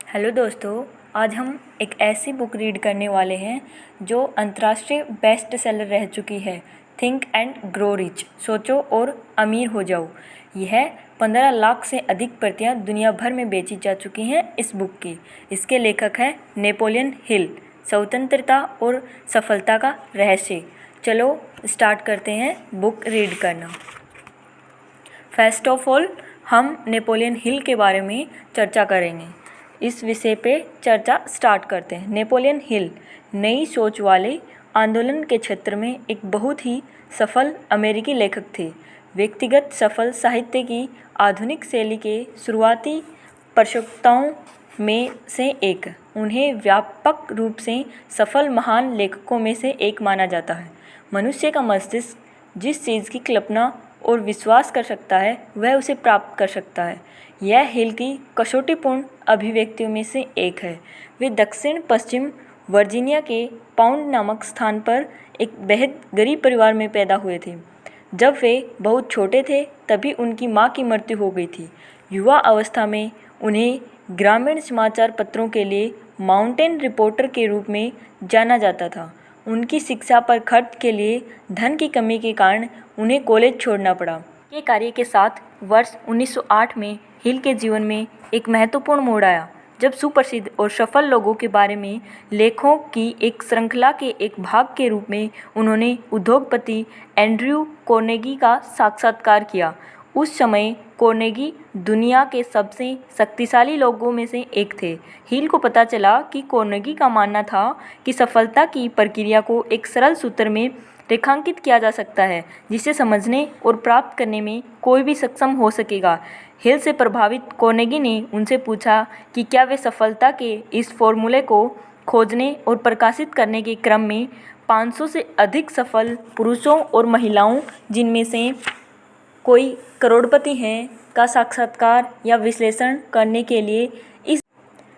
Hello दोस्तों, आज हम एक ऐसी बुक रीड करने वाले हैं जो अंतर्राष्ट्रीय बेस्ट सेलर रह चुकी है। थिंक एंड ग्रो रिच, सोचो और अमीर हो जाओ। यह 15 लाख से अधिक प्रतियां दुनिया भर में बेची जा चुकी हैं इस बुक की। इसके लेखक हैं नेपोलियन हिल, स्वतंत्रता और सफलता का रहस्य। चलो स्टार्ट करते हैं बुक रीड करना। फर्स्ट ऑफ ऑल हम नेपोलियन हिल के बारे में चर्चा करेंगे। इस विषय पे चर्चा स्टार्ट करते हैं। नेपोलियन हिल नई सोच वाले आंदोलन के क्षेत्र में एक बहुत ही सफल अमेरिकी लेखक थे। व्यक्तिगत सफल साहित्य की आधुनिक शैली के शुरुआती प्रयोक्ताओं में से एक, उन्हें व्यापक रूप से सफल महान लेखकों में से एक माना जाता है। मनुष्य का मस्तिष्क जिस चीज़ की कल्पना और विश्वास कर सकता है वह उसे प्राप्त कर सकता है। यह हिल की कसौटीपूर्ण अभिव्यक्तियों में से एक है। वे दक्षिण पश्चिम वर्जीनिया के पाउंड नामक स्थान पर एक बेहद गरीब परिवार में पैदा हुए थे। जब वे बहुत छोटे थे तभी उनकी मां की मृत्यु हो गई थी। युवा अवस्था में उन्हें ग्रामीण समाचार पत्रों के लिए माउंटेन रिपोर्टर के रूप में जाना जाता था। उनकी शिक्षा पर खर्च के लिए धन की कमी के कारण उन्हें कॉलेज छोड़ना पड़ा। के कार्य के साथ वर्ष 1908 में हिल के जीवन में एक महत्वपूर्ण मोड़ आया, जब सुप्रसिद्ध और सफल लोगों के बारे में लेखों की एक श्रृंखला के एक भाग के रूप में उन्होंने उद्योगपति एंड्रयू कार्नेगी का साक्षात्कार किया। उस समय कार्नेगी दुनिया के सबसे शक्तिशाली लोगों में से एक थे। हिल को पता चला कि कार्नेगी का मानना था कि सफलता की प्रक्रिया को एक सरल सूत्र में रेखांकित किया जा सकता है, जिसे समझने और प्राप्त करने में कोई भी सक्षम हो सकेगा। हिल से प्रभावित कार्नेगी ने उनसे पूछा कि क्या वे सफलता के इस फॉर्मूले को खोजने और प्रकाशित करने के क्रम में 500 से अधिक सफल पुरुषों और महिलाओं, जिनमें से कोई करोड़पति हैं, का साक्षात्कार या विश्लेषण करने के लिए इस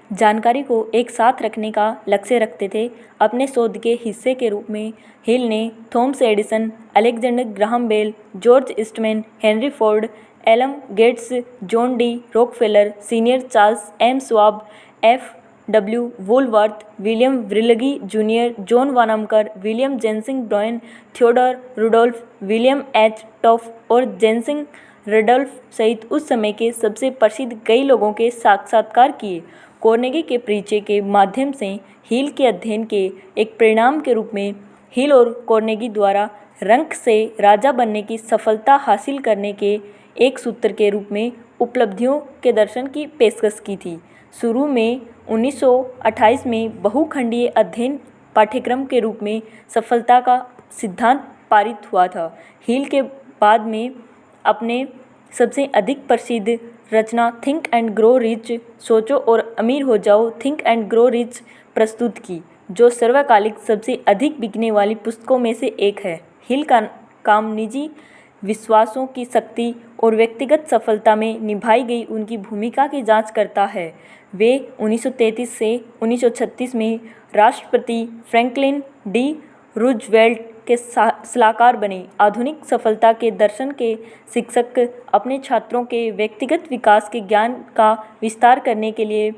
जानकारी को एक साथ रखने का लक्ष्य रखते थे। अपने शोध के हिस्से के रूप में हिल ने Thomas Edison, Alexander Graham Bell, George Eastman, Henry Ford, Allen Gates, John D Rockefeller senior, Charles M Schwab, F W Woolworth, William Wrigley junior, John Wanamaker, William जेनसिंग Bryan, Theodore Rudolph, William H Taft और जेनसिंग Rudolf सहित उस समय के सबसे प्रसिद्ध कई लोगों के साक्षात्कार किए। कार्नेगी के परिचय के माध्यम से हिल के अध्ययन के एक परिणाम के रूप में हिल और कार्नेगी द्वारा रंक से राजा बनने की सफलता हासिल करने के एक सूत्र के रूप में उपलब्धियों के दर्शन की पेशकश की थी। शुरू में 1928 में बहुखंडीय अध्ययन पाठ्यक्रम के रूप में सफलता का सिद्धांत पारित हुआ था। हिल के बाद में अपने सबसे अधिक प्रसिद्ध रचना थिंक एंड ग्रो रिच, सोचो और अमीर हो जाओ, थिंक एंड ग्रो रिच प्रस्तुत की, जो सर्वकालिक सबसे अधिक बिकने वाली पुस्तकों में से एक है। हिल का काम निजी विश्वासों की शक्ति और व्यक्तिगत सफलता में निभाई गई उनकी भूमिका की जांच करता है। वे 1933 से 1936 में राष्ट्रपति फ्रैंकलिन डी रूजवेल्ट के सलाहकार बने। आधुनिक सफलता के दर्शन के शिक्षक अपने छात्रों के व्यक्तिगत विकास के ज्ञान का विस्तार करने के लिए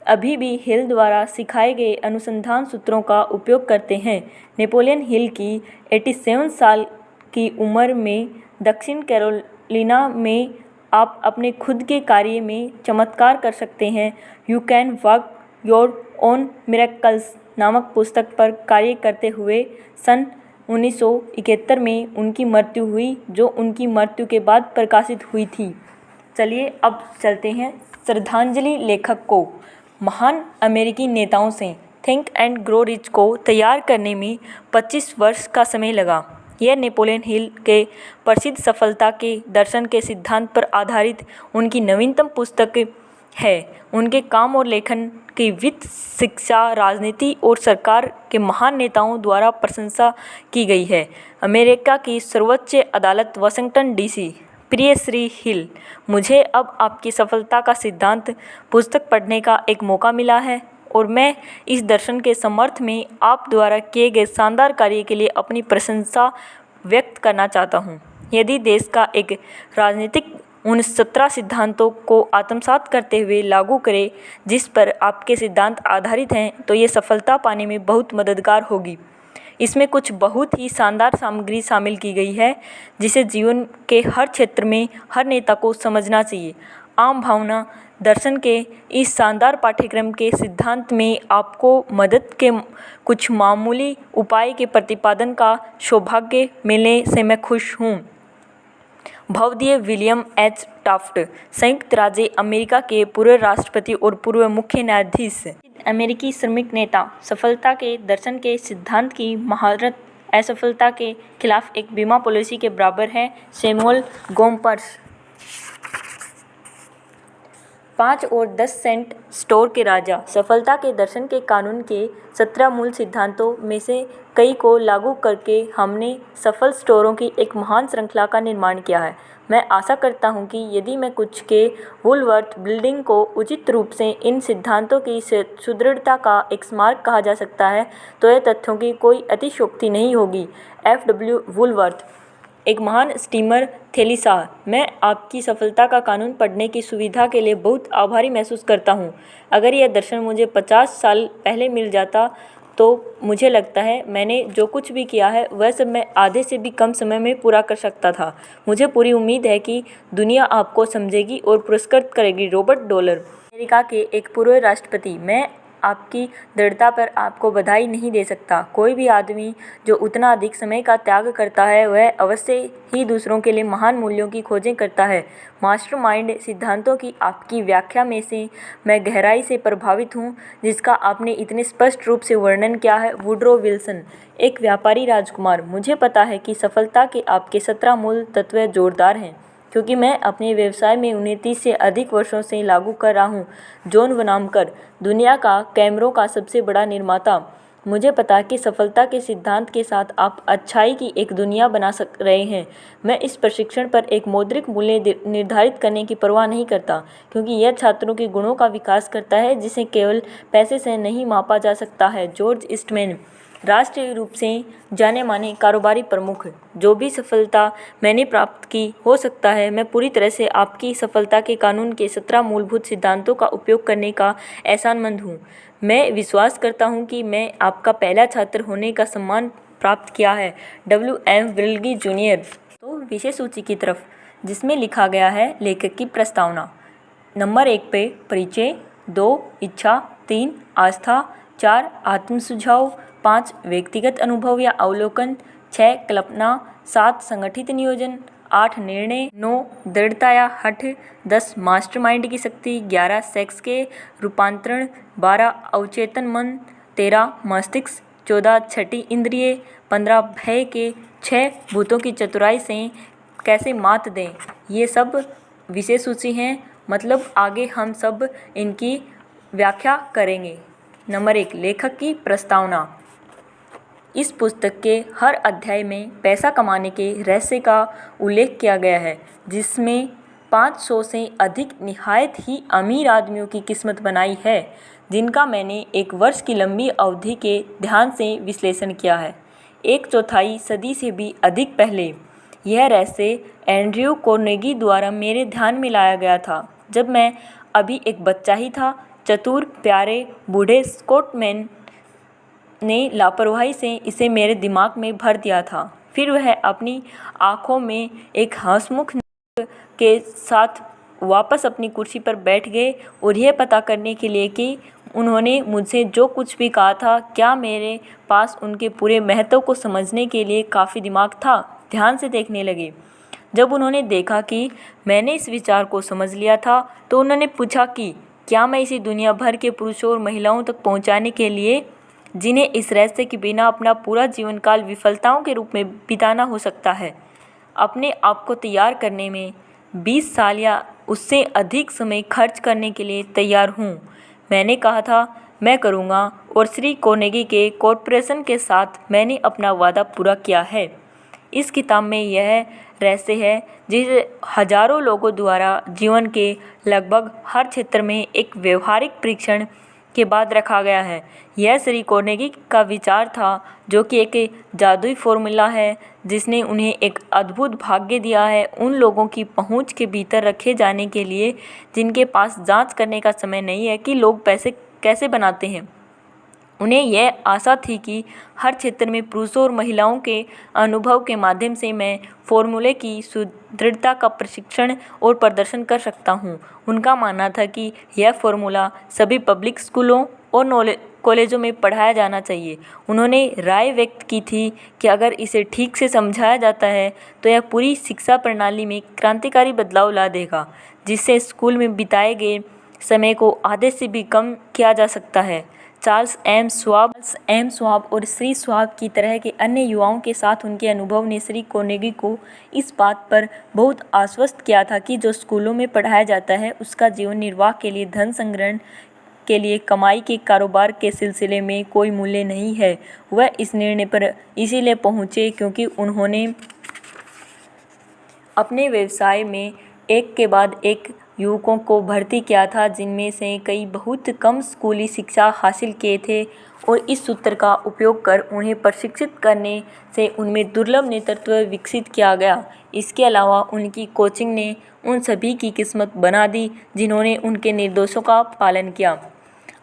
अभी भी हिल द्वारा सिखाए गए अनुसंधान सूत्रों का उपयोग करते हैं। नेपोलियन हिल की 87 साल की उम्र में दक्षिण कैरोलिना में आप अपने खुद के कार्य में चमत्कार कर सकते हैं। You can work your own miracles नामक पुस्तक पर कार्य करते हुए सन 1971 में उनकी मृत्यु हुई, जो उनकी मृत्यु के बाद प्रकाशित हुई थी। चलिए अब चलते हैं श्रद्धांजलि लेखक को। महान अमेरिकी नेताओं से थिंक एंड ग्रो रिच को तैयार करने में 25 वर्ष का समय लगा। यह नेपोलियन हिल के प्रसिद्ध सफलता के दर्शन के सिद्धांत पर आधारित उनकी नवीनतम पुस्तक है। उनके काम और लेखन की वित्त, शिक्षा, राजनीति और सरकार के महान नेताओं द्वारा प्रशंसा की गई है। अमेरिका की सर्वोच्च अदालत वाशिंगटन डीसी। प्रिय श्री हिल, मुझे अब आपकी सफलता का सिद्धांत पुस्तक पढ़ने का एक मौका मिला है और मैं इस दर्शन के समर्थ में आप द्वारा किए गए शानदार कार्य के लिए अपनी प्रशंसा व्यक्त करना चाहता हूँ। यदि देश का एक राजनीतिक उन 17 सिद्धांतों को आत्मसात करते हुए लागू करें जिस पर आपके सिद्धांत आधारित हैं, तो ये सफलता पाने में बहुत मददगार होगी। इसमें कुछ बहुत ही शानदार सामग्री शामिल की गई है जिसे जीवन के हर क्षेत्र में हर नेता को समझना चाहिए। आम भावना दर्शन के इस शानदार पाठ्यक्रम के सिद्धांत में आपको मदद के कुछ मामूली उपाय के प्रतिपादन का सौभाग्य मिलने से मैं खुश हूँ। भवदीय विलियम एच टाफ्ट, संयुक्त राज्य अमेरिका के पूर्व राष्ट्रपति और पूर्व मुख्य न्यायाधीश, अमेरिकी श्रमिक नेता, सफलता के दर्शन के सिद्धांत की महारत असफलता के खिलाफ एक बीमा पॉलिसी के बराबर है। सैमुअल गोम्पर्स, 5 और 10 सेंट स्टोर के राजा, सफलता के दर्शन के कानून के 17 मूल सिद्धांतों में से कई को लागू करके हमने सफल स्टोरों की एक महान श्रृंखला का निर्माण किया है। मैं आशा करता हूं कि यदि मैं कुछ के वुलवर्थ बिल्डिंग को उचित रूप से इन सिद्धांतों की सुदृढ़ता का एक स्मारक कहा जा सकता है, तो यह तथ्यों की कोई अतिशयोक्ति नहीं होगी। F.W. वुलवर्थ, एक महान स्टीमर थेलीसाह, मैं आपकी सफलता का कानून पढ़ने की सुविधा के लिए बहुत आभारी महसूस करता हूँ। अगर यह दर्शन मुझे 50 साल पहले मिल जाता तो मुझे लगता है मैंने जो कुछ भी किया है वह सब मैं आधे से भी कम समय में पूरा कर सकता था। मुझे पूरी उम्मीद है कि दुनिया आपको समझेगी और पुरस्कृत करेगी। रॉबर्ट डॉलर, अमेरिका के एक पूर्व राष्ट्रपति, मैं आपकी दृढ़ता पर आपको बधाई नहीं दे सकता। कोई भी आदमी जो उतना अधिक समय का त्याग करता है वह अवश्य ही दूसरों के लिए महान मूल्यों की खोजें करता है। मास्टरमाइंड सिद्धांतों की आपकी व्याख्या में से मैं गहराई से प्रभावित हूँ जिसका आपने इतने स्पष्ट रूप से वर्णन किया है। वुड्रो विल्सन, एक व्यापारी राजकुमार, मुझे पता है कि सफलता के आपके 17 मूल तत्व जोरदार हैं क्योंकि मैं अपने व्यवसाय में उन्हें 30 से अधिक वर्षों से लागू कर रहा हूँ। जॉन वनामकर, दुनिया का कैमरों का सबसे बड़ा निर्माता, मुझे पता है कि सफलता के सिद्धांत के साथ आप अच्छाई की एक दुनिया बना रहे हैं। मैं इस प्रशिक्षण पर एक मौद्रिक मूल्य निर्धारित करने की परवाह नहीं करता क्योंकि यह छात्रों के गुणों का विकास करता है जिसे केवल पैसे से नहीं मापा जा सकता है। जॉर्ज ईस्टमैन, राष्ट्रीय रूप से जाने माने कारोबारी प्रमुख, जो भी सफलता मैंने प्राप्त की हो सकता है मैं पूरी तरह से आपकी सफलता के कानून के 17 मूलभूत सिद्धांतों का उपयोग करने का एहसानमंद हूँ। मैं विश्वास करता हूँ कि मैं आपका पहला छात्र होने का सम्मान प्राप्त किया है। W.M. विल्गी जूनियर। तो विषय सूची की तरफ जिसमें लिखा गया है लेखक की प्रस्तावना। नंबर 1 पे परिचय, 2 इच्छा, 3 आस्था, 4 आत्म सुझाव, 5 व्यक्तिगत अनुभव या अवलोकन, 6 कल्पना, 7 संगठित नियोजन, 8 निर्णय, 9 दृढ़ता या हठ, 10 मास्टरमाइंड की शक्ति, 11 सेक्स के रूपांतरण, 12 अवचेतन मन, 13 मस्तिष्क, 14 छठी इंद्रिय, 15 भय के, 6 भूतों की चतुराई से कैसे मात दें। ये सब विषय सूची हैं, मतलब आगे हम सब इनकी व्याख्या करेंगे। नंबर 1 लेखक की प्रस्तावना। इस पुस्तक के हर अध्याय में पैसा कमाने के रहस्य का उल्लेख किया गया है जिसमें 500 से अधिक निहायत ही अमीर आदमियों की किस्मत बनाई है जिनका मैंने एक वर्ष की लंबी अवधि के ध्यान से विश्लेषण किया है। 1/4 सदी से भी अधिक पहले यह रहस्य एंड्रयू कार्नेगी द्वारा मेरे ध्यान में लाया गया था जब मैं अभी एक बच्चा ही था। चतुर प्यारे बूढ़े स्कॉटमैन ने लापरवाही से इसे मेरे दिमाग में भर दिया था। फिर वह अपनी आँखों में एक हंसमुख के साथ वापस अपनी कुर्सी पर बैठ गए और यह पता करने के लिए कि उन्होंने मुझसे जो कुछ भी कहा था क्या मेरे पास उनके पूरे महत्व को समझने के लिए काफ़ी दिमाग था। ध्यान से देखने लगे। जब उन्होंने देखा कि मैंने इस विचार को समझ लिया था तो उन्होंने पूछा कि क्या मैं इसे दुनिया भर के पुरुषों और महिलाओं तक पहुंचाने के लिए जिन्हें इस रहस्य के बिना अपना पूरा जीवन काल विफलताओं के रूप में बिताना हो सकता है, अपने आप को तैयार करने में 20 साल या उससे अधिक समय खर्च करने के लिए तैयार हूँ। मैंने कहा था मैं करूँगा और श्री कार्नेगी के कॉरपोरेशन के साथ मैंने अपना वादा पूरा किया है। इस किताब में यह रहस्य है जिसे हजारों लोगों द्वारा जीवन के लगभग हर क्षेत्र में एक व्यवहारिक परीक्षण के बाद रखा गया है। यह श्री कार्नेगी का विचार था, जो कि एक जादुई फॉर्मूला है जिसने उन्हें एक अद्भुत भाग्य दिया है उन लोगों की पहुंच के भीतर रखे जाने के लिए जिनके पास जांच करने का समय नहीं है कि लोग पैसे कैसे बनाते हैं। उन्हें यह आशा थी कि हर क्षेत्र में पुरुषों और महिलाओं के अनुभव के माध्यम से मैं फॉर्मूले की सुदृढ़ता का प्रशिक्षण और प्रदर्शन कर सकता हूं। उनका मानना था कि यह फॉर्मूला सभी पब्लिक स्कूलों और कॉलेजों में पढ़ाया जाना चाहिए। उन्होंने राय व्यक्त की थी कि अगर इसे ठीक से समझाया जाता है तो यह पूरी शिक्षा प्रणाली में क्रांतिकारी बदलाव ला देगा, जिससे स्कूल में बिताए गए समय को आधे से भी कम किया जा सकता है। चार्ल्स एम स्वाब और श्री स्वाब की तरह के अन्य युवाओं के साथ उनके अनुभव ने श्री कार्नेगी को इस बात पर बहुत आश्वस्त किया था कि जो स्कूलों में पढ़ाया जाता है उसका जीवन निर्वाह के लिए धन संग्रहण के लिए कमाई के कारोबार के सिलसिले में कोई मूल्य नहीं है। वह इस निर्णय पर इसीलिए पहुंचे क्योंकि उन्होंने अपने व्यवसाय में एक के बाद एक युवकों को भर्ती किया था, जिनमें से कई बहुत कम स्कूली शिक्षा हासिल किए थे, और इस सूत्र का उपयोग कर उन्हें प्रशिक्षित करने से उनमें दुर्लभ नेतृत्व विकसित किया गया। इसके अलावा उनकी कोचिंग ने उन सभी की किस्मत बना दी जिन्होंने उनके निर्देशों का पालन किया।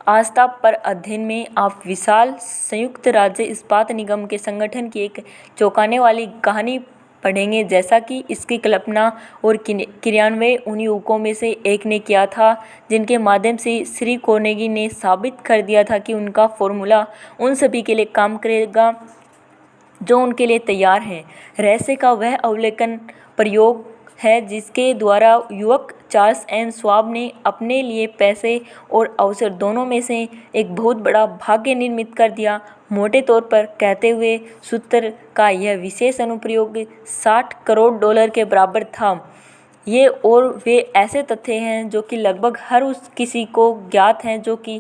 आस्था पर अध्ययन में आप विशाल संयुक्त राज्य इस्पात निगम के संगठन की एक चौंकाने वाली कहानी पढ़ेंगे, जैसा कि इसकी कल्पना और क्रियान्वयन उन युवकों में से एक ने किया था जिनके माध्यम से श्री कार्नेगी ने साबित कर दिया था कि उनका फॉर्मूला उन सभी के लिए काम करेगा जो उनके लिए तैयार हैं। रहस्य का वह अवलोकन प्रयोग है जिसके द्वारा युवक चार्ल्स एम स्वाब ने अपने लिए पैसे और अवसर दोनों में से एक बहुत बड़ा भाग्य निर्मित कर दिया। मोटे तौर पर कहते हुए सूत्र का यह विशेष अनुप्रयोग $60 करोड़ के बराबर था। ये और वे ऐसे तथ्य हैं जो कि लगभग हर उस किसी को ज्ञात हैं जो कि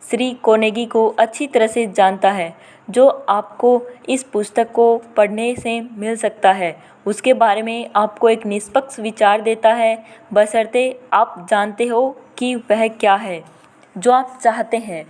श्री कार्नेगी को अच्छी तरह से जानता है, जो आपको इस पुस्तक को पढ़ने से मिल सकता है। उसके बारे में आपको एक निष्पक्ष विचार देता है, बशर्ते आप जानते हो कि वह क्या है जो आप चाहते हैं।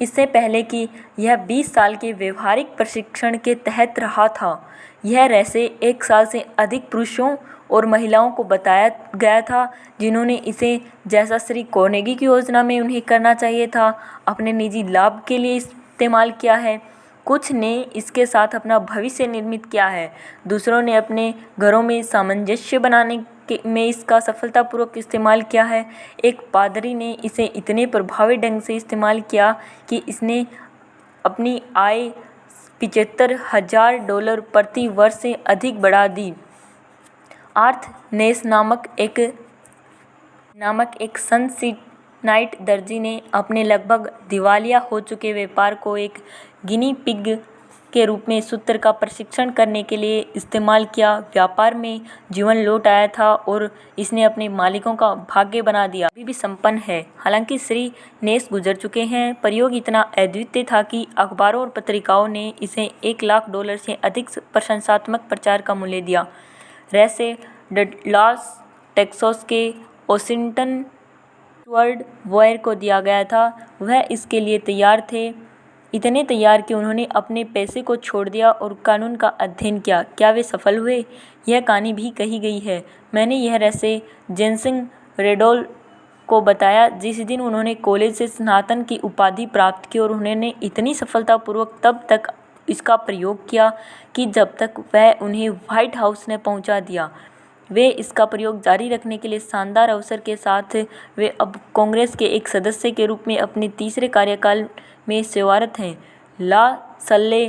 इससे पहले कि यह 20 साल के व्यवहारिक प्रशिक्षण के तहत रहा था, यह रहस्य 1 साल से अधिक पुरुषों और महिलाओं को बताया गया था जिन्होंने इसे, जैसा श्री कार्नेगी की योजना में उन्हें करना चाहिए था, अपने निजी लाभ के लिए इस्तेमाल किया है। कुछ ने इसके साथ अपना भविष्य निर्मित किया है, दूसरों ने अपने घरों में सामंजस्य बनाने में इसका सफलतापूर्वक इस्तेमाल किया है। एक पादरी ने इसे इतने प्रभावी ढंग से इस्तेमाल किया कि इसने अपनी आय $75,000 प्रति वर्ष से अधिक बढ़ा दी। आर्थ नेस नामक एक सनसिनाइट दर्जी ने अपने लगभग दिवालिया हो चुके व्यापार को एक गिनी पिग के रूप में सूत्र का प्रशिक्षण करने के लिए इस्तेमाल किया। व्यापार में जीवन लौट आया था और इसने अपने मालिकों का भाग्य बना दिया। अभी भी संपन्न है। हालांकि श्री नेस गुजर चुके हैं, प्रयोग इतना अद्वितीय था कि अखबारों और पत्रिकाओं ने इसे $1,00,000 से अधिक प्रशंसात्मक प्रचार का मूल्य दिया। रहस्य डल्लास टेक्सास के वाशिंगटन स्टुअर्ट वॉयर को दिया गया था। वह इसके लिए तैयार थे, इतने तैयार कि उन्होंने अपने पैसे को छोड़ दिया और कानून का अध्ययन किया। क्या वे सफल हुए? यह कहानी भी कही गई है। मैंने यह रहस्य जेनसिंग रेडोल को बताया जिस दिन उन्होंने कॉलेज से स्नातन की उपाधि प्राप्त की, और उन्होंने इतनी सफलतापूर्वक तब तक इसका प्रयोग किया कि जब तक वह उन्हें व्हाइट हाउस ने पहुंचा दिया। वे इसका प्रयोग जारी रखने के लिए शानदार अवसर के साथ वे अब कांग्रेस के एक सदस्य के रूप में अपने तीसरे कार्यकाल में सेवारत हैं। ला सल्ले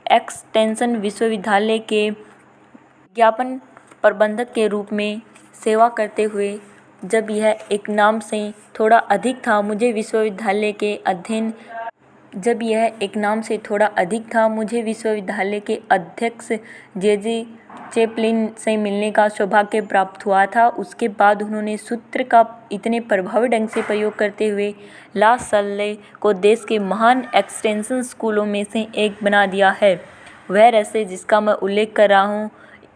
एक्सटेंशन विश्वविद्यालय के विज्ञापन प्रबंधक के रूप में सेवा करते हुए जब यह एक नाम से थोड़ा अधिक था, मुझे विश्वविद्यालय के अध्यक्ष जे चैपलिन से मिलने का सौभाग्य प्राप्त हुआ था। उसके बाद उन्होंने सूत्र का इतने प्रभावी ढंग से प्रयोग करते हुए ला सल्ले को देश के महान एक्सटेंशन स्कूलों में से एक बना दिया है। वह रहस्य जिसका मैं उल्लेख कर रहा हूँ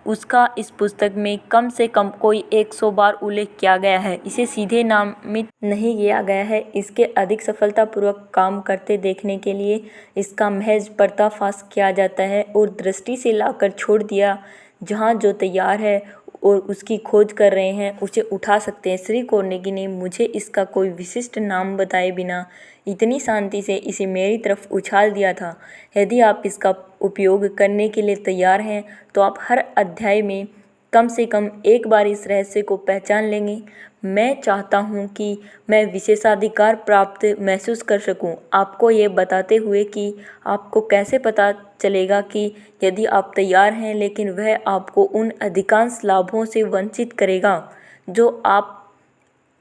उसका इस पुस्तक में कम से कम कोई 100 बार उल्लेख किया गया है। इसे सीधे नामित नहीं किया गया है। इसके अधिक सफलतापूर्वक काम करते देखने के लिए इसका महज पर्दाफाश किया जाता है और दृष्टि से लाकर छोड़ दिया। जहाँ जो तैयार है और उसकी खोज कर रहे हैं उसे उठा सकते हैं। श्री कार्नेगी ने मुझे इसका कोई विशिष्ट नाम बताए बिना इतनी शांति से इसे मेरी तरफ उछाल दिया था। यदि आप इसका उपयोग करने के लिए तैयार हैं तो आप हर अध्याय में कम से कम एक बार इस रहस्य को पहचान लेंगे। मैं चाहता हूँ कि मैं विशेषाधिकार प्राप्त महसूस कर सकूँ, आपको ये बताते हुए कि आपको कैसे पता चलेगा कि यदि आप तैयार हैं, लेकिन वह आपको उन अधिकांश लाभों से वंचित करेगा जो आप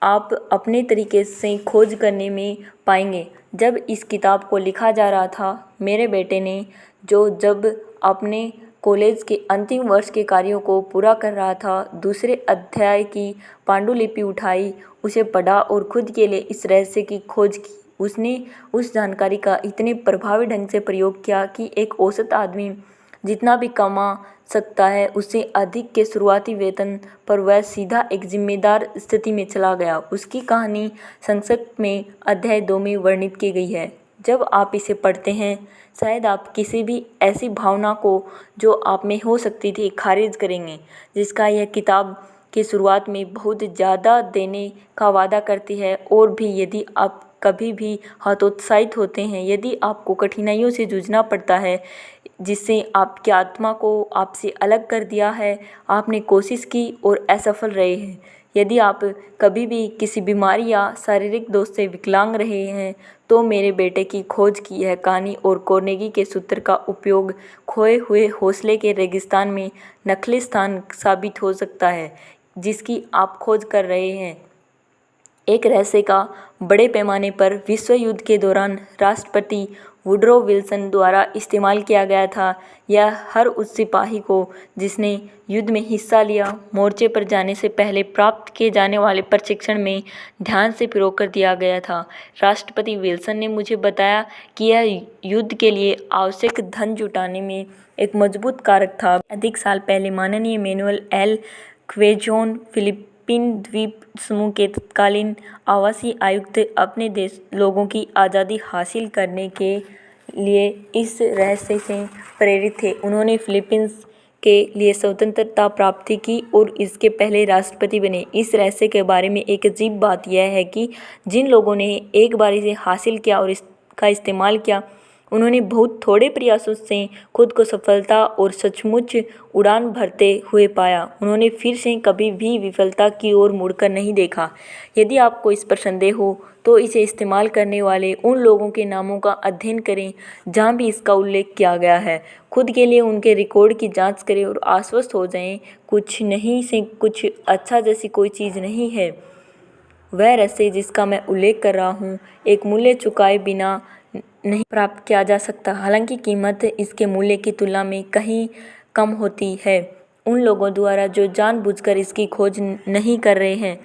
अपने तरीके से खोज करने में पाएंगे। जब इस किताब को लिखा जा रहा था, मेरे बेटे ने जब अपने कॉलेज के अंतिम वर्ष के कार्यों को पूरा कर रहा था, दूसरे अध्याय की पांडुलिपि उठाई, उसे पढ़ा और खुद के लिए इस रहस्य की खोज की। उसने उस जानकारी का इतने प्रभावी ढंग से प्रयोग किया कि एक औसत आदमी जितना भी कमा सकता है उससे अधिक के शुरुआती वेतन पर वह सीधा एक जिम्मेदार स्थिति में चला गया। उसकी कहानी संक्षिप्त में अध्याय 2 में वर्णित की गई है। जब आप इसे पढ़ते हैं, शायद आप किसी भी ऐसी भावना को जो आप में हो सकती थी खारिज करेंगे, जिसका यह किताब की शुरुआत में बहुत ज़्यादा देने का वादा करती है। और भी यदि आप कभी भी हतोत्साहित होते हैं, यदि आपको कठिनाइयों से जूझना पड़ता है जिससे आपकी आत्मा को आपसे अलग कर दिया है, आपने कोशिश की और असफल रहे हैं, यदि आप कभी भी किसी बीमारी या शारीरिक दोष से विकलांग रहे हैं, तो मेरे बेटे की खोज की यह कहानी और कार्नेगी के सूत्र का उपयोग खोए हुए हौसले के रेगिस्तान में नकली स्थान साबित हो सकता है जिसकी आप खोज कर रहे हैं। एक रहस्य का बड़े पैमाने पर विश्व युद्ध के दौरान राष्ट्रपति वुडरो विल्सन द्वारा इस्तेमाल किया गया था। यह हर उस सिपाही को जिसने युद्ध में हिस्सा लिया, मोर्चे पर जाने से पहले प्राप्त किए जाने वाले प्रशिक्षण में ध्यान से पिरो कर दिया गया था। राष्ट्रपति विल्सन ने मुझे बताया कि यह युद्ध के लिए आवश्यक धन जुटाने में एक मजबूत कारक था। अधिक साल पहले माननीय मैनुअल एल क्वेजोन फिलीपीन द्वीप समूह के तत्कालीन आवासीय आयुक्त अपने देश लोगों की आज़ादी हासिल करने के लिए इस रहस्य से प्रेरित थे। उन्होंने फिलीपींस के लिए स्वतंत्रता प्राप्ति की और इसके पहले राष्ट्रपति बने। इस रहस्य के बारे में एक अजीब बात यह है कि जिन लोगों ने एक बार इसे हासिल किया और इसका इस्तेमाल किया, उन्होंने बहुत थोड़े प्रयासों से खुद को सफलता और सचमुच उड़ान भरते हुए पाया। उन्होंने फिर से कभी भी विफलता की ओर मुड़कर नहीं देखा। यदि आपको इस पर संदेह हो तो इसे इस्तेमाल करने वाले उन लोगों के नामों का अध्ययन करें जहां भी इसका उल्लेख किया गया है। खुद के लिए उनके रिकॉर्ड की जांच करें और आश्वस्त हो जाएं, कुछ नहीं से कुछ अच्छा जैसी कोई चीज़ नहीं है। वह रहस्य जिसका मैं उल्लेख कर रहा हूँ, एक मूल्य चुकाए बिना नहीं प्राप्त किया जा सकता। हालांकि कीमत इसके मूल्य की तुलना में कहीं कम होती है। उन लोगों द्वारा जो जानबूझकर इसकी खोज नहीं कर रहे हैं,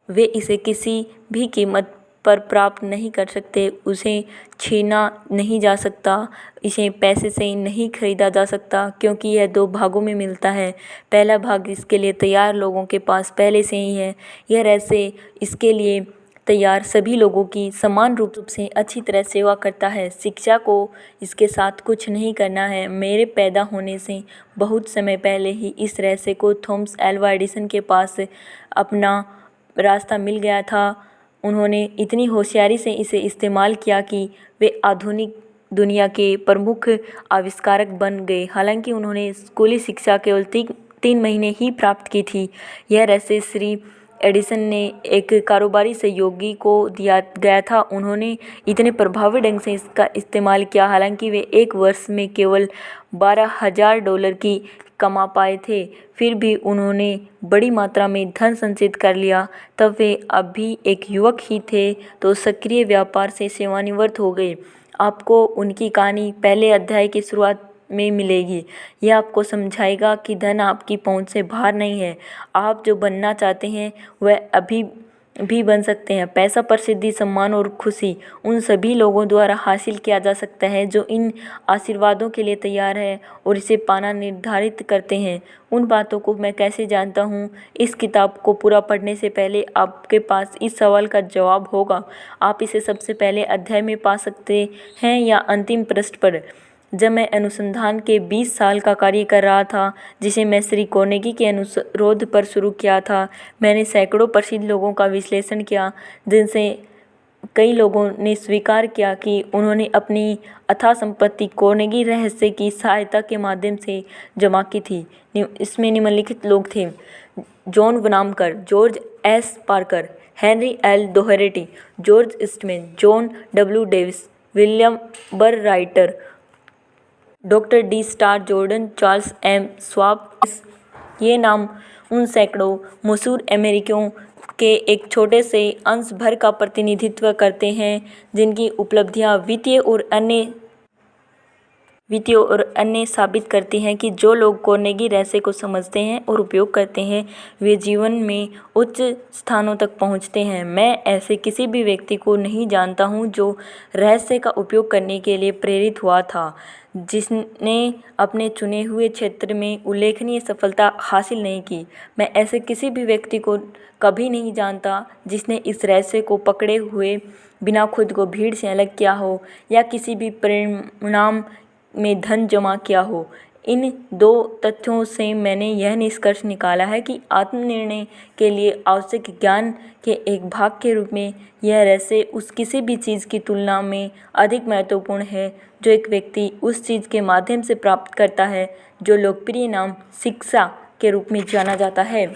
वे इसे किसी भी कीमत पर प्राप्त नहीं कर सकते। उसे छीना नहीं जा सकता, इसे पैसे से नहीं खरीदा जा सकता, क्योंकि यह 2 भागों में मिलता है। पहला भाग इसके लिए तैयार लोगों के पास पहले से ही है। यह रहस्य इसके लिए तैयार सभी लोगों की समान रूप से अच्छी तरह सेवा करता है। शिक्षा को इसके साथ कुछ नहीं करना है। मेरे पैदा होने से बहुत समय पहले ही इस रहस्य को थॉमस एल्वा एडिसन के पास अपना रास्ता मिल गया था। उन्होंने इतनी होशियारी से इसे इस्तेमाल किया कि वे आधुनिक दुनिया के प्रमुख आविष्कारक बन गए। हालांकि उन्होंने स्कूली शिक्षा केवल 3 महीने ही प्राप्त की थी। यह रहस्य श्री एडिसन ने एक कारोबारी सहयोगी को दिया गया था। उन्होंने इतने प्रभावी ढंग से इसका इस्तेमाल किया, हालांकि वे 1 वर्ष में केवल $12,000 की कमा पाए थे। फिर भी उन्होंने बड़ी मात्रा में धन संचित कर लिया। तब वे अभी एक युवक ही थे तो सक्रिय व्यापार से सेवानिवृत्त हो गए। आपको उनकी कहानी पहले अध्याय की शुरुआत में मिलेगी। यह आपको समझाएगा कि धन आपकी पहुंच से बाहर नहीं है। आप जो बनना चाहते हैं वह अभी भी बन सकते हैं। पैसा, प्रसिद्धि, सम्मान और खुशी उन सभी लोगों द्वारा हासिल किया जा सकता है जो इन आशीर्वादों के लिए तैयार है और इसे पाना निर्धारित करते हैं। उन बातों को मैं कैसे जानता हूँ? इस किताब को पूरा पढ़ने से पहले आपके पास इस सवाल का जवाब होगा। आप इसे सबसे पहले अध्याय में पा सकते हैं या अंतिम पृष्ठ पर। जब मैं अनुसंधान के 20 साल का कार्य कर रहा था, जिसे मैं श्री कार्नेगी के अनुरोध पर शुरू किया था, मैंने सैकड़ों प्रसिद्ध लोगों का विश्लेषण किया, जिनसे कई लोगों ने स्वीकार किया कि उन्होंने अपनी अथाह संपत्ति कार्नेगी रहस्य की सहायता के माध्यम से जमा की थी। इसमें निम्नलिखित लोग थे: John Wanamaker, George S Parker, Henry L Doherty, George Eastman, John W Davis, William Barriter, doctor D Starr Jordan, Charles M Schwab. ये नाम उन सैकड़ों मशहूर अमेरिकियों के एक छोटे से अंश भर का प्रतिनिधित्व करते हैं जिनकी उपलब्धियां वित्तीय और अन्य साबित करती हैं कि जो लोग कार्नेगी रहस्य को समझते हैं और उपयोग करते हैं, वे जीवन में उच्च स्थानों तक पहुंचते हैं। मैं ऐसे किसी भी व्यक्ति को नहीं जानता हूं जो रहस्य का उपयोग करने के लिए प्रेरित हुआ था, जिसने अपने चुने हुए क्षेत्र में उल्लेखनीय सफलता हासिल नहीं की। मैं ऐसे किसी भी व्यक्ति को कभी नहीं जानता जिसने इस रहस्य को पकड़े हुए बिना खुद को भीड़ से अलग किया हो या किसी भी परिणाम में धन जमा किया हो। इन दो तथ्यों से मैंने यह निष्कर्ष निकाला है कि आत्मनिर्णय के लिए आवश्यक ज्ञान के एक भाग के रूप में यह रहस्य उस किसी भी चीज़ की तुलना में अधिक महत्वपूर्ण है जो एक व्यक्ति उस चीज़ के माध्यम से प्राप्त करता है जो लोकप्रिय नाम शिक्षा के रूप में जाना जाता है।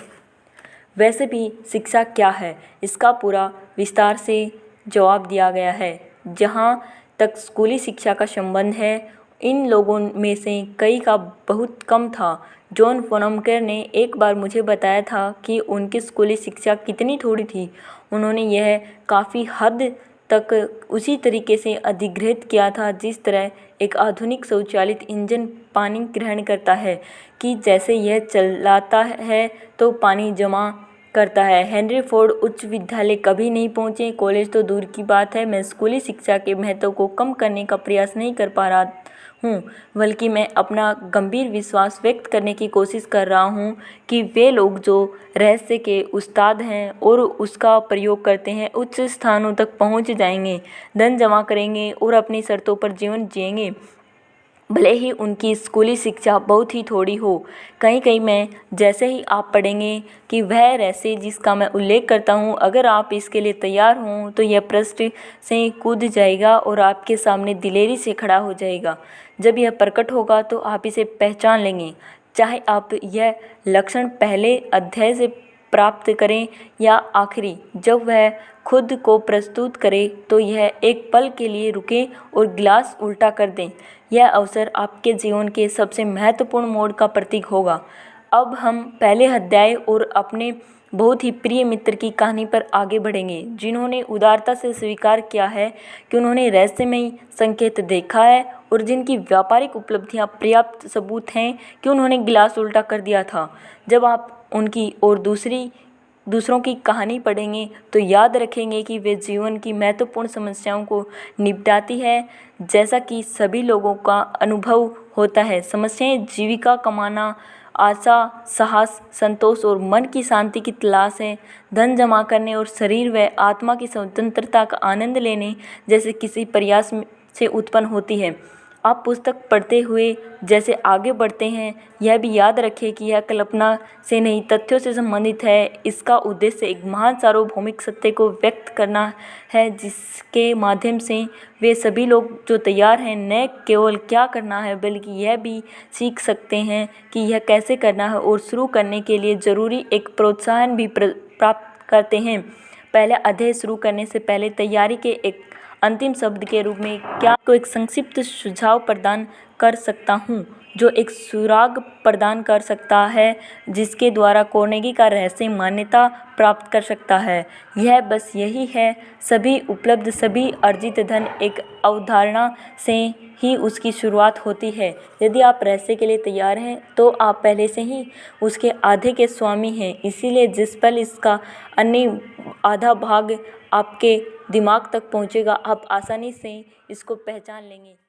वैसे भी शिक्षा क्या है, इसका पूरा विस्तार से जवाब दिया गया है। जहाँ तक स्कूली शिक्षा का संबंध है, इन लोगों में से कई का बहुत कम था। जॉन वनामकर ने एक बार मुझे बताया था कि उनकी स्कूली शिक्षा कितनी थोड़ी थी। उन्होंने यह काफ़ी हद तक उसी तरीके से अधिग्रहित किया था जिस तरह एक आधुनिक स्वचालित इंजन पानी ग्रहण करता है कि जैसे यह चलाता है तो पानी जमा करता है। हेनरी फोर्ड उच्च विद्यालय कभी नहीं पहुँचे, कॉलेज तो दूर की बात है। मैं स्कूली शिक्षा के महत्व को कम करने का प्रयास नहीं कर पा रहा हूँ, बल्कि मैं अपना गंभीर विश्वास व्यक्त करने की कोशिश कर रहा हूँ कि वे लोग जो रहस्य के उस्ताद हैं और उसका प्रयोग करते हैं उच्च स्थानों तक पहुँच जाएंगे, धन जमा करेंगे और अपनी शर्तों पर जीवन जिएंगे, भले ही उनकी स्कूली शिक्षा बहुत ही थोड़ी हो। कहीं मैं जैसे ही आप पढ़ेंगे कि वह रहस्य जिसका मैं उल्लेख करता हूँ, अगर आप इसके लिए तैयार हों तो यह पृष्ठ से कूद जाएगा और आपके सामने दिलेरी से खड़ा हो जाएगा। जब यह प्रकट होगा तो आप इसे पहचान लेंगे, चाहे आप यह लक्षण पहले अध्याय से प्राप्त करें या आखिरी। जब वह खुद को प्रस्तुत करे तो यह एक पल के लिए रुकें और गिलास उल्टा कर दें। यह अवसर आपके जीवन के सबसे महत्वपूर्ण मोड़ का प्रतीक होगा। अब हम पहले अध्याय और अपने बहुत ही प्रिय मित्र की कहानी पर आगे बढ़ेंगे, जिन्होंने उदारता से स्वीकार किया है कि उन्होंने रहस्यमयी संकेत देखा है और जिनकी व्यापारिक उपलब्धियां पर्याप्त सबूत हैं कि उन्होंने गिलास उल्टा कर दिया था। जब आप उनकी और दूसरों की कहानी पढ़ेंगे तो याद रखेंगे कि वे जीवन की महत्वपूर्ण समस्याओं को निपटाती है, जैसा कि सभी लोगों का अनुभव होता है। समस्याएं जीविका कमाना, आशा, साहस, संतोष और मन की शांति की तलाश है, धन जमा करने और शरीर व आत्मा की स्वतंत्रता का आनंद लेने जैसे किसी प्रयास से उत्पन्न होती है। आप पुस्तक पढ़ते हुए जैसे आगे बढ़ते हैं, यह भी याद रखें कि यह कल्पना से नहीं, तथ्यों से संबंधित है। इसका उद्देश्य एक महान सार्वभौमिक सत्य को व्यक्त करना है, जिसके माध्यम से वे सभी लोग जो तैयार हैं न केवल क्या करना है बल्कि यह भी सीख सकते हैं कि यह कैसे करना है और शुरू करने के लिए ज़रूरी एक प्रोत्साहन भी प्राप्त करते हैं। पहले अध्याय शुरू करने से पहले तैयारी के एक अंतिम शब्द के रूप में क्या को एक संक्षिप्त सुझाव प्रदान कर सकता हूँ। जो एक सुराग प्रदान कर सकता है, जिसके द्वारा कार्नेगी का रहस्य मान्यता प्राप्त कर सकता है। यह बस यही है, सभी उपलब्ध सभी अर्जित धन एक अवधारणा से ही उसकी शुरुआत होती है। यदि आप रहस्य के लिए तैयार हैं तो आप पहले से ही उसके आधे के स्वामी हैं। इसीलिए जिस पल इसका अन्य आधा भाग आपके दिमाग तक पहुंचेगा, आप आसानी से इसको पहचान लेंगे।